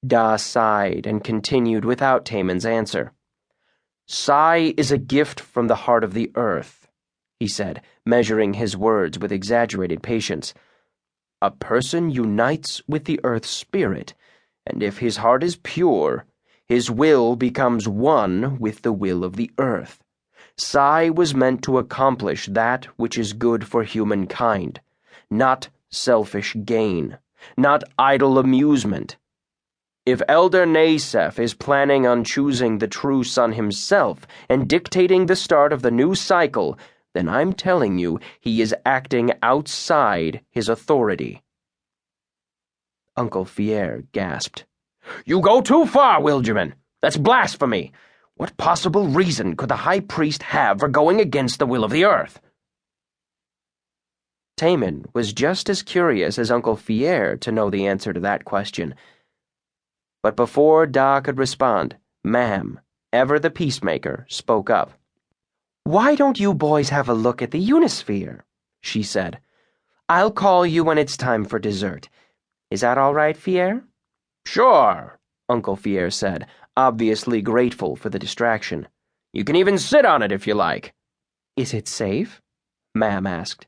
Da sighed and continued without Taemon's answer. Psi is a gift from the heart of the earth, he said, measuring his words with exaggerated patience. A person unites with the earth's spirit, and if his heart is pure, his will becomes one with the will of the earth. Psi was meant to accomplish that which is good for humankind, not selfish gain, not idle amusement. If Elder Nasef is planning on choosing the true sun himself and dictating the start of the new cycle, then I'm telling you he is acting outside his authority. Uncle Fier gasped. You go too far, Wilgerman. That's blasphemy. What possible reason could the High Priest have for going against the will of the earth? Taemon was just as curious as Uncle Fier to know the answer to that question. But before Da could respond, Ma'am, ever the peacemaker, spoke up. Why don't you boys have a look at the Unisphere? She said. I'll call you when it's time for dessert. Is that all right, Fier? Sure, Uncle Fier said, obviously grateful for the distraction. You can even sit on it if you like. Is it safe? Ma'am asked.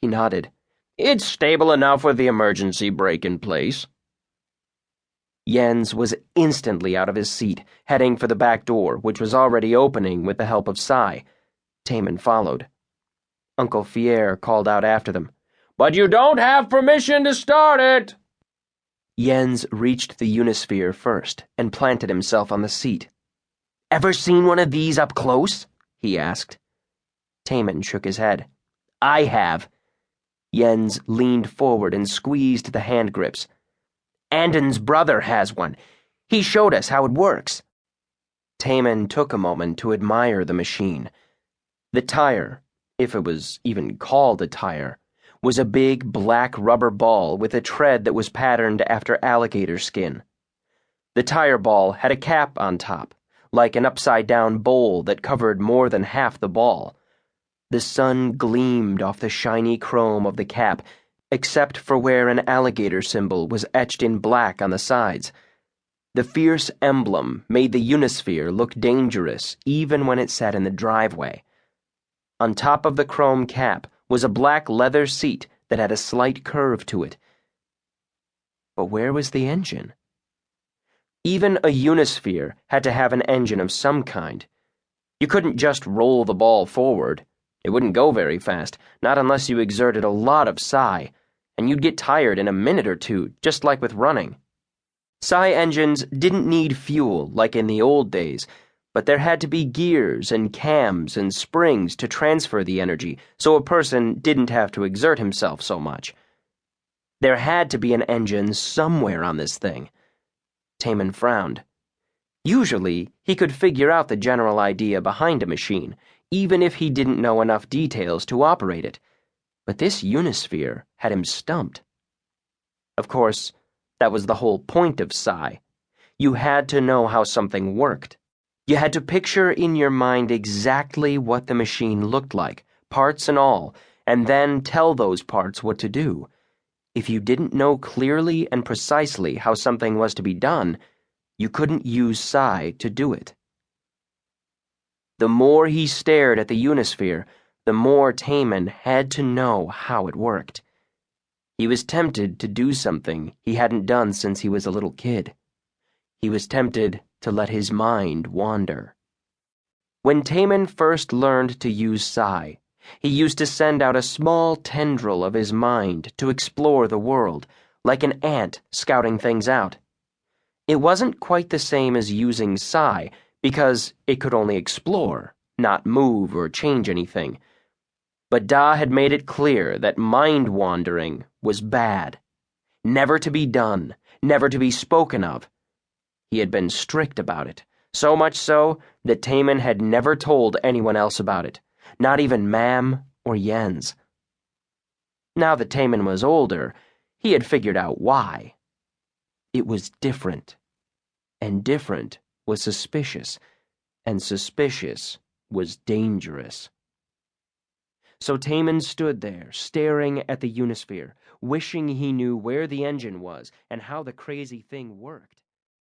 He nodded. It's stable enough with the emergency brake in place. Jens was instantly out of his seat, heading for the back door, which was already opening with the help of Psi. Taemon followed. Uncle Fier called out after them. But you don't have permission to start it! Jens reached the Unisphere first and planted himself on the seat. Ever seen one of these up close? He asked. Taemon shook his head. I have. Jens leaned forward and squeezed the hand grips. Andon's brother has one. He showed us how it works. Taemon took a moment to admire the machine. The tire, if it was even called a tire, was a big black rubber ball with a tread that was patterned after alligator skin. The tire ball had a cap on top, like an upside-down bowl that covered more than half the ball. The sun gleamed off the shiny chrome of the cap, except for where an alligator symbol was etched in black on the sides. The fierce emblem made the Unisphere look dangerous even when it sat in the driveway. On top of the chrome cap was a black leather seat that had a slight curve to it. But where was the engine? Even a Unisphere had to have an engine of some kind. You couldn't just roll the ball forward. It wouldn't go very fast, not unless you exerted a lot of psi, and you'd get tired in a minute or two, just like with running. Psi engines didn't need fuel like in the old days, but there had to be gears and cams and springs to transfer the energy so a person didn't have to exert himself so much. There had to be an engine somewhere on this thing. Taemon frowned. Usually, he could figure out the general idea behind a machine, even if he didn't know enough details to operate it. But this Unisphere had him stumped. Of course, that was the whole point of Psi. You had to know how something worked. You had to picture in your mind exactly what the machine looked like, parts and all, and then tell those parts what to do. If you didn't know clearly and precisely how something was to be done, you couldn't use Psi to do it. The more he stared at the Unisphere, the more Taemon had to know how it worked. He was tempted to do something he hadn't done since he was a little kid. He was tempted to let his mind wander. When Taemon first learned to use Psi, he used to send out a small tendril of his mind to explore the world, like an ant scouting things out. It wasn't quite the same as using Psi, because it could only explore, not move or change anything. But Da had made it clear that mind-wandering was bad. Never to be done, never to be spoken of. He had been strict about it, so much so that Taemon had never told anyone else about it, not even Mam or Jens. Now that Taemon was older, he had figured out why. It was different. And different was suspicious, and suspicious was dangerous. So Taemon stood there, staring at the Unisphere, wishing he knew where the engine was and how the crazy thing worked.